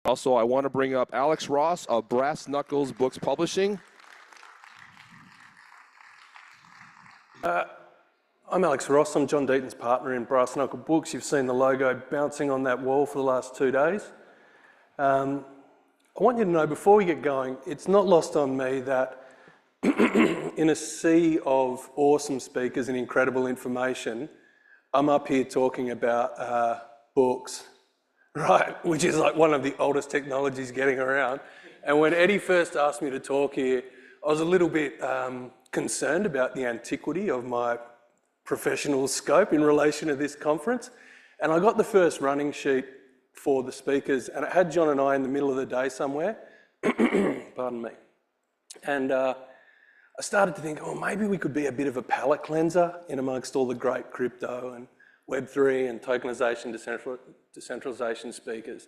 Also, I want to bring up Alex Ross of Brass Knuckles Books Publishing. I'm Alex Ross. I'm John Deaton's partner in Brass Knuckle Books. You've seen the logo bouncing on that wall for the last 2 days. I want you to know, before we get going, it's not lost on me that in a sea of awesome speakers and incredible information, I'm up here talking about books, right? Which is like one of the oldest technologies getting around. And when Eddie first asked me to talk here, I was a little bit concerned about the antiquity of my professional scope in relation to this conference. And I got the first running sheet for the speakers, and it had John and I in the middle of the day somewhere. Pardon me. And I started to think, oh, maybe we could be a bit of a palate cleanser in amongst all the great crypto and Web3 and tokenization, decentralization speakers.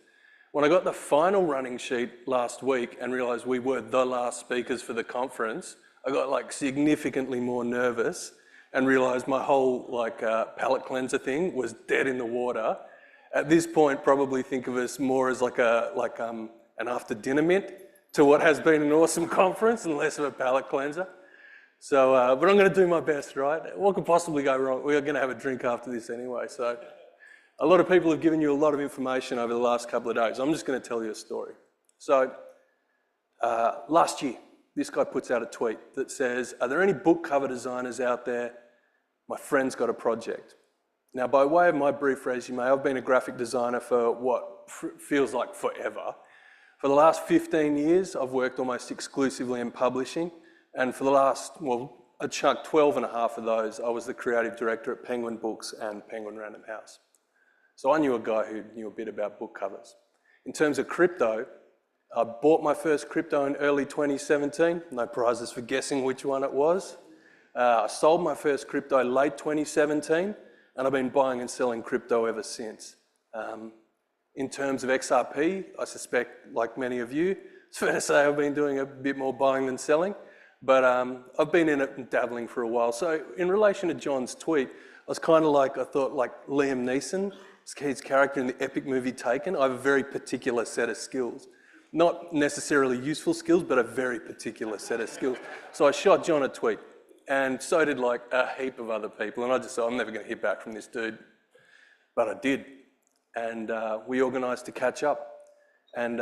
When I got the final running sheet last week and realized we were the last speakers for the conference, I got like significantly more nervous and realized my whole palate cleanser thing was dead in the water. At this point, probably think of us more as an after dinner mint to what has been an awesome conference and less of a palate cleanser. So, but I'm going to do my best, right? What could possibly go wrong? We're going to have a drink after this anyway. So a lot of people have given you a lot of information over the last couple of days. I'm just going to tell you a story. So last year, this guy puts out a tweet that says, are there any book cover designers out there? My friend's got a project. Now, by way of my brief resume, I've been a graphic designer for what feels like forever. For the last 15 years, I've worked almost exclusively in publishing. And for the last, a chunk, 12 and a half of those, I was the creative director at Penguin Books and Penguin Random House. So I knew a guy who knew a bit about book covers. In terms of crypto, I bought my first crypto in early 2017. No prizes for guessing which one it was. I sold my first crypto late 2017, and I've been buying and selling crypto ever since. In terms of XRP, I suspect, like many of you, it's fair to say I've been doing a bit more buying than selling, but I've been in it and dabbling for a while. So in relation to John's tweet, I was kind of like, I thought like Liam Neeson, his character in the epic movie Taken. I have a very particular set of skills. Not necessarily useful skills, but a very particular set of skills. So I shot John a tweet, and so did like a heap of other people. And I just thought, I'm never going to hear back from this dude. But I did. And we organised to catch up. And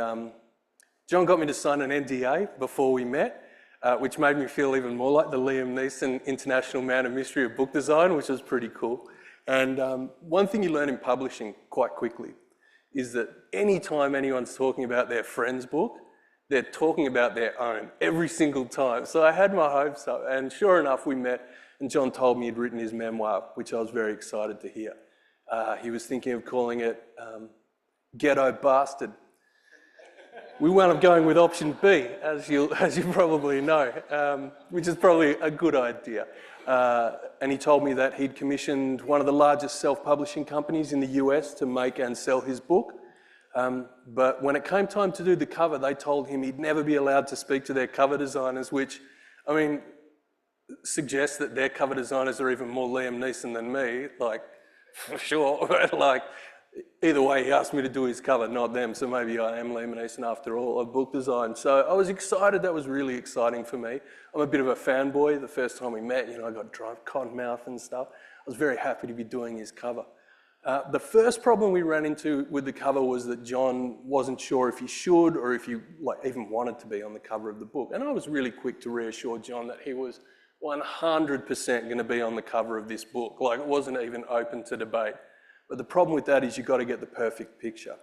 John got me to sign an NDA before we met, which made me feel even more like the Liam Neeson International Man of Mystery of book design, which was pretty cool. And one thing you learn in publishing quite quickly is that anytime anyone's talking about their friend's book, they're talking about their own every single time. So I had my hopes up, and sure enough, we met, and John told me he'd written his memoir, which I was very excited to hear. He was thinking of calling it Ghetto Bastard. We wound up going with option B, as you probably know, which is probably a good idea. And he told me that he'd commissioned one of the largest self-publishing companies in the US to make and sell his book. But when it came time to do the cover, they told him he'd never be allowed to speak to their cover designers, which, I mean, suggests that their cover designers are even more Liam Neeson than me, like, for sure. But like, either way, he asked me to do his cover, not them, so maybe I am Liam Neeson after all of book design. So I was excited. That was really exciting for me. I'm a bit of a fanboy. The first time we met, I got dry cotton mouth and stuff. I was very happy to be doing his cover. The first problem we ran into with the cover was that John wasn't sure if he should or if he even wanted to be on the cover of the book. And I was really quick to reassure John that he was 100% going to be on the cover of this book. Like, it wasn't even open to debate. But the problem with that is you've got to get the perfect picture.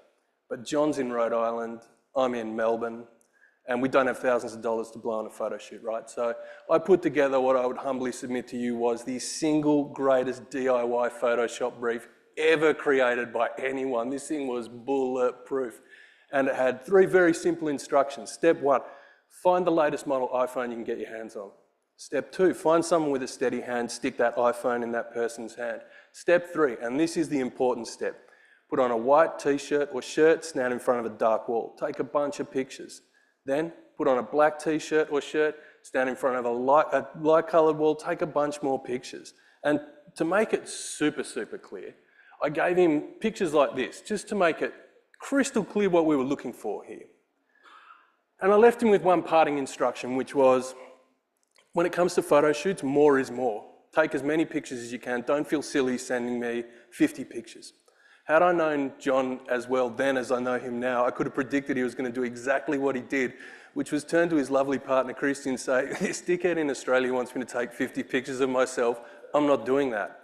But John's in Rhode Island, I'm in Melbourne, and we don't have thousands of dollars to blow on a photo shoot, right? So I put together what I would humbly submit to you was the single greatest DIY Photoshop brief ever created by anyone. This thing was bulletproof. And it had 3 very simple instructions. Step 1, find the latest model iPhone you can get your hands on. Step 2, find someone with a steady hand, stick that iPhone in that person's hand. Step 3, and this is the important step, put on a white t-shirt or shirt, stand in front of a dark wall. Take a bunch of pictures. Then put on a black t-shirt or shirt, stand in front of a light-coloured wall, take a bunch more pictures. And to make it super, super clear, I gave him pictures like this, just to make it crystal clear what we were looking for here. And I left him with one parting instruction, which was, when it comes to photo shoots, more is more. Take as many pictures as you can. Don't feel silly sending me 50 pictures. Had I known John as well then as I know him now, I could have predicted he was going to do exactly what he did, which was turn to his lovely partner, Christy, and say, this dickhead in Australia wants me to take 50 pictures of myself. I'm not doing that.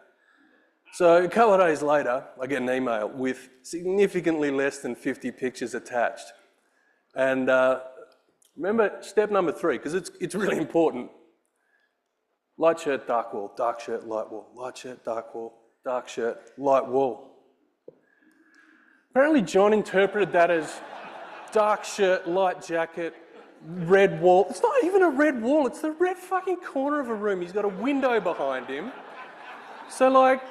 So a couple of days later, I get an email with significantly less than 50 pictures attached. And remember step number 3, because it's really important. Light shirt, dark wall, dark shirt, light wall, light shirt, dark wall, dark shirt, light wall. Apparently John interpreted that as dark shirt, light jacket, red wall. It's not even a red wall, it's the red fucking corner of a room. He's got a window behind him. So like,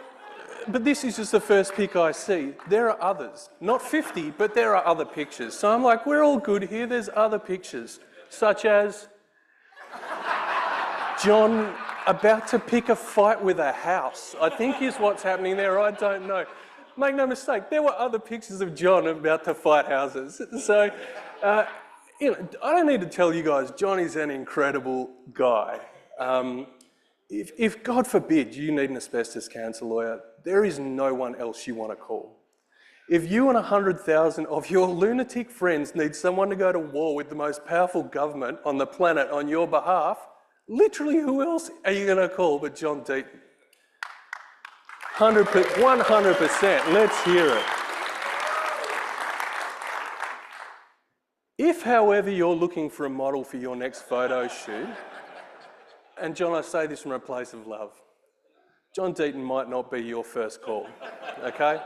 but this is just the first pic I see. There are others, not 50, but there are other pictures. So I'm like, we're all good here, there's other pictures, such as John about to pick a fight with a house, I think is what's happening there, I don't know. Make no mistake, there were other pictures of John about to fight houses. So, you know, I don't need to tell you guys, John is an incredible guy. If God forbid you need an asbestos cancer lawyer, there is no one else you want to call. If you and 100,000 of your lunatic friends need someone to go to war with the most powerful government on the planet on your behalf, literally who else are you going to call but John Deaton? 100%, let's hear it. If, however, you're looking for a model for your next photo shoot, and John, I say this from a place of love, John Deaton might not be your first call, okay?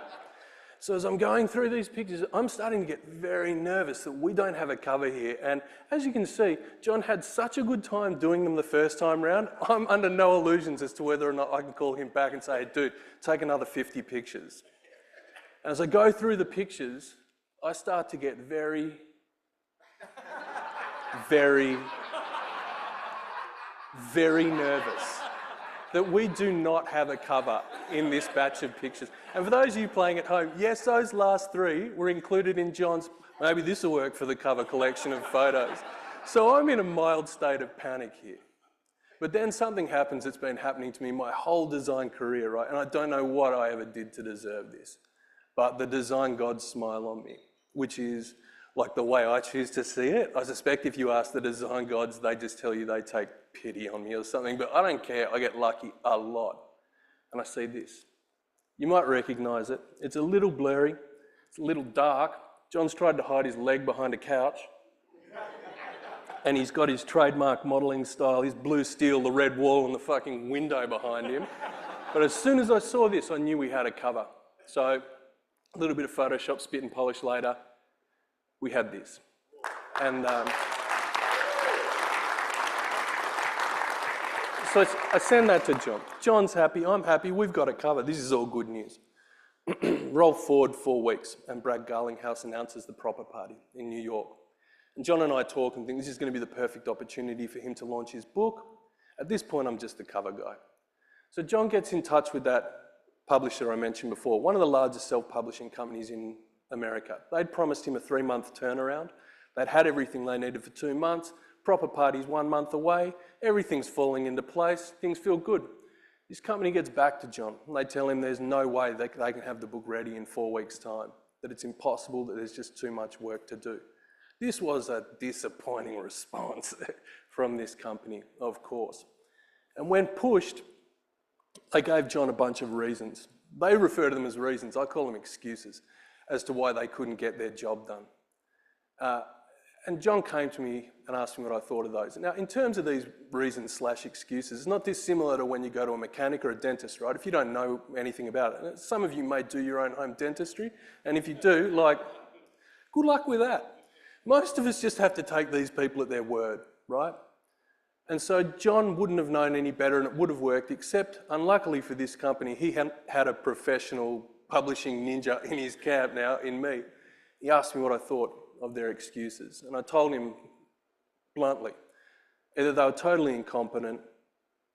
So as I'm going through these pictures, I'm starting to get very nervous that we don't have a cover here. And as you can see, John had such a good time doing them the first time round, I'm under no illusions as to whether or not I can call him back and say, hey, dude, take another 50 pictures. And as I go through the pictures, I start to get very nervous that we do not have a cover in this batch of pictures. And for those of you playing at home, yes, those last 3 were included in John's, maybe this will work for the cover collection of photos. So I'm in a mild state of panic here. But then something happens that's been happening to me my whole design career, right? And I don't know what I ever did to deserve this. But the design gods smile on me, which is like the way I choose to see it. I suspect if you ask the design gods, they just tell you they take pity on me or something, but I don't care, I get lucky a lot. And I see this. You might recognise it. It's a little blurry, it's a little dark. John's tried to hide his leg behind a couch. And he's got his trademark modelling style, his blue steel, the red wall and the fucking window behind him. But as soon as I saw this, I knew we had a cover. So a little bit of Photoshop, spit and polish later, we had this. And so I send that to John. John's happy, I'm happy, we've got a cover. This is all good news. Roll forward 4 weeks and Brad Garlinghouse announces the proper party in New York. And John and I talk and think this is going to be the perfect opportunity for him to launch his book. At this point, I'm just the cover guy. So John gets in touch with that publisher I mentioned before, one of the largest self-publishing companies in America. They'd promised him a 3-month turnaround. They'd had everything they needed for 2 months. Proper party's 1 month away. Everything's falling into place. Things feel good. This company gets back to John and they tell him there's no way they can have the book ready in 4 weeks' time, that it's impossible, that there's just too much work to do. This was a disappointing response from this company, of course. And when pushed, they gave John a bunch of reasons. They refer to them as reasons. I call them excuses as to why they couldn't get their job done. And John came to me and asked me what I thought of those. Now, in terms of these reasons/excuses, it's not dissimilar to when you go to a mechanic or a dentist, right? If you don't know anything about it. Some of you may do your own home dentistry, and if you do, like, good luck with that. Most of us just have to take these people at their word, right? And so John wouldn't have known any better and it would have worked, except unluckily for this company, he had a professional publishing ninja in his camp now, in me. He asked me what I thought of their excuses. And I told him bluntly, either they were totally incompetent,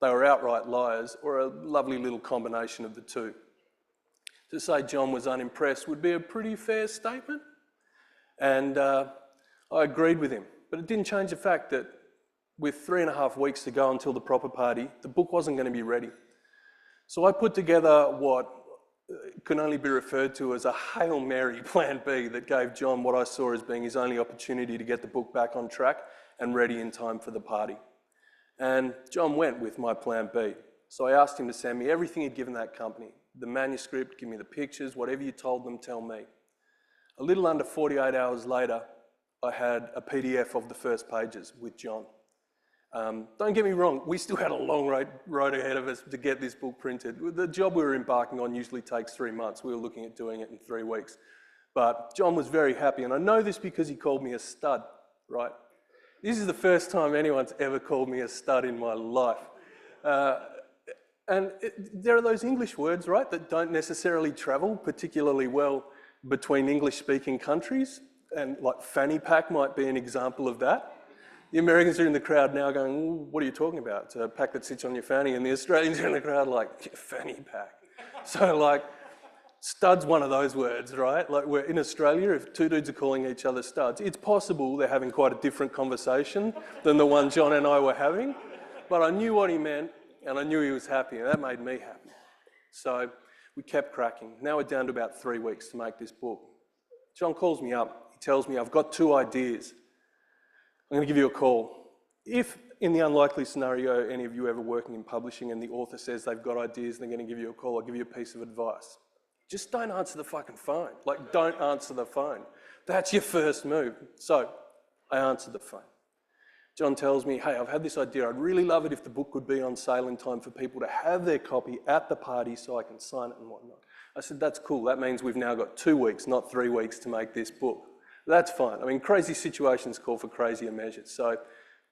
they were outright liars, or a lovely little combination of the two. To say John was unimpressed would be a pretty fair statement. And I agreed with him. But it didn't change the fact that with 3.5 weeks to go until the proper party, the book wasn't going to be ready. So I put together what can only be referred to as a Hail Mary plan B that gave John what I saw as being his only opportunity to get the book back on track and ready in time for the party. And John went with my plan B. So I asked him to send me everything he'd given that company, the manuscript, give me the pictures, whatever you told them, tell me. A little under 48 hours later, I had a PDF of the first pages with John. Don't get me wrong, we still had a long road ahead of us to get this book printed. The job we were embarking on usually takes 3 months. We were looking at doing it in 3 weeks. But John was very happy, and I know this because he called me a stud, right? This is the first time anyone's ever called me a stud in my life. There are those English words, right, that don't necessarily travel particularly well between English-speaking countries, and like fanny pack might be an example of that. The Americans are in the crowd now going, what are you talking about? It's a pack that sits on your fanny. And the Australians are in the crowd like, fanny pack. So like, stud's one of those words, right? Like we're in Australia, if two dudes are calling each other studs, it's possible they're having quite a different conversation than the one John and I were having. But I knew what he meant and I knew he was happy, and that made me happy. So we kept cracking. Now we're down to about 3 weeks to make this book. John calls me up. He tells me, I've got 2 ideas. I'm going to give you a call. If, in the unlikely scenario, any of you ever working in publishing and the author says they've got ideas and they're going to give you a call, I'll give you a piece of advice. Just don't answer the fucking phone. Like, don't answer the phone. That's your first move. So, I answered the phone. John tells me, hey, I've had this idea. I'd really love it if the book could be on sale in time for people to have their copy at the party so I can sign it and whatnot. I said, that's cool. That means we've now got 2 weeks, not 3 weeks to make this book. That's fine. I mean, crazy situations call for crazier measures. So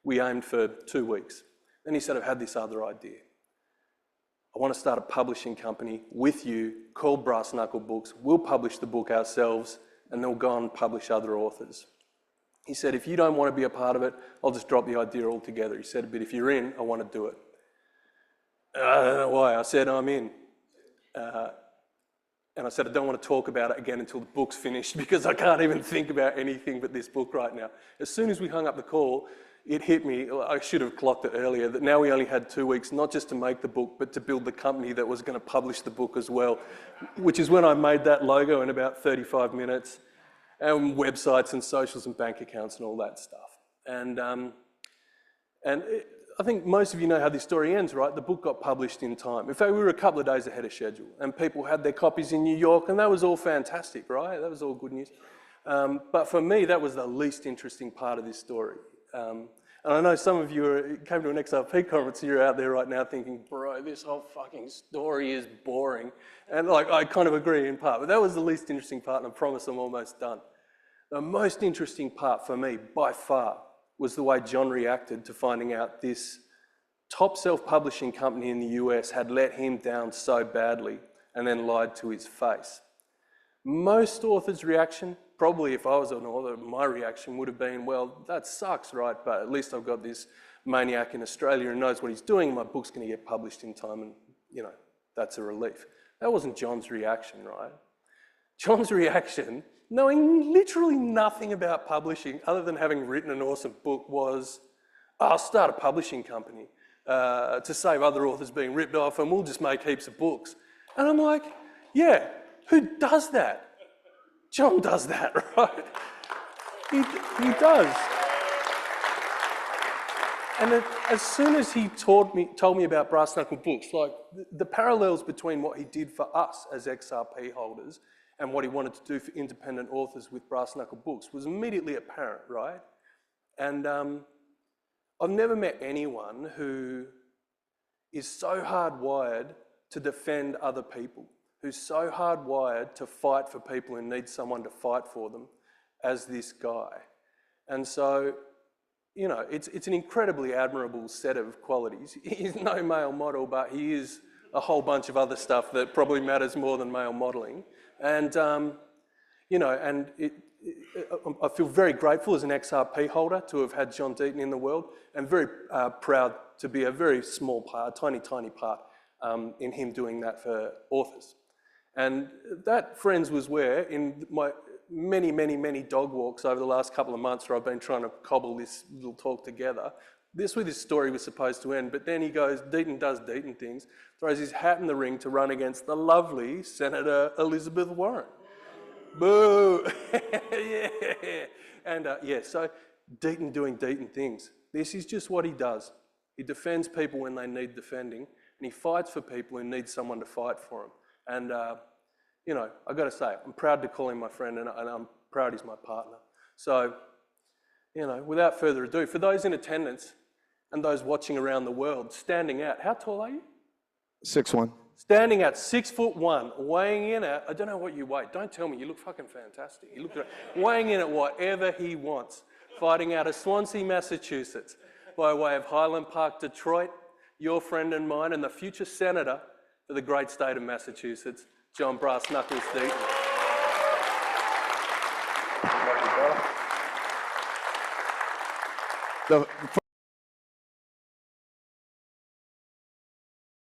we aimed for 2 weeks. Then he said, I've had this other idea. I want to start a publishing company with you called Brass Knuckle Books. We'll publish the book ourselves and they'll go and publish other authors. He said, if you don't want to be a part of it, I'll just drop the idea altogether. He said, but if you're in, I want to do it. I don't know why. I said, I'm in. And I said, I don't want to talk about it again until the book's finished because I can't even think about anything but this book right now. As soon as we hung up the call, it hit me, I should have clocked it earlier, that now we only had 2 weeks, not just to make the book, but to build the company that was going to publish the book as well, which is when I made that logo in about 35 minutes, and websites and socials and bank accounts and all that stuff. I think most of you know how this story ends, right? The book got published in time. In fact, we were a couple of days ahead of schedule and people had their copies in New York and that was all fantastic, right? That was all good news. But for me, that was the least interesting part of this story. And I know some of you came to an XRP conference and you're out there right now thinking, bro, this whole fucking story is boring. And like, I kind of agree in part, but that was the least interesting part and I promise I'm almost done. The most interesting part for me, by far, was the way John reacted to finding out this top self-publishing company in the US had let him down so badly and then lied to his face. Most authors' reaction, probably if I was an author, my reaction would have been, well, that sucks, right? But at least I've got this maniac in Australia who knows what he's doing. My book's going to get published in time and, you know, that's a relief. That wasn't John's reaction, right? John's reaction, knowing literally nothing about publishing other than having written an awesome book, was, I'll start a publishing company to save other authors being ripped off and we'll just make heaps of books. And I'm like, yeah, who does that? John does that, right? He does. And as soon as he told me about Brass Knuckle Books, like the parallels between what he did for us as XRP holders and what he wanted to do for independent authors with Brass Knuckle Books was immediately apparent, right? And I've never met anyone who is so hardwired to defend other people, who's so hardwired to fight for people who need someone to fight for them as this guy. And so, you know, it's an incredibly admirable set of qualities. He's no male model, but he is a whole bunch of other stuff that probably matters more than male modelling. And, you know, and I feel very grateful as an XRP holder to have had John Deaton in the world, and very proud to be a very small part, a tiny, tiny part in him doing that for authors. And that, friends, was where, in many, many, many dog walks over the last couple of months where I've been trying to cobble this little talk together. This story was supposed to end, but then he goes, Deaton does Deaton things, throws his hat in the ring to run against the lovely Senator Elizabeth Warren. Boo! Yeah. And so Deaton doing Deaton things. This is just what he does. He defends people when they need defending, and he fights for people who need someone to fight for him. And, you know, I've got to say, I'm proud to call him my friend, and I'm proud he's my partner. So, you know, without further ado, for those in attendance and those watching around the world, standing out, how tall are you? 6'1". Standing at 6'1", weighing in at, I don't know what you weigh, don't tell me, you look fucking fantastic. You look great. Weighing in at whatever he wants, fighting out of Swansea, Massachusetts, by way of Highland Park, Detroit, your friend and mine, and the future senator for the great state of Massachusetts, John Brass Knuckles Deaton. The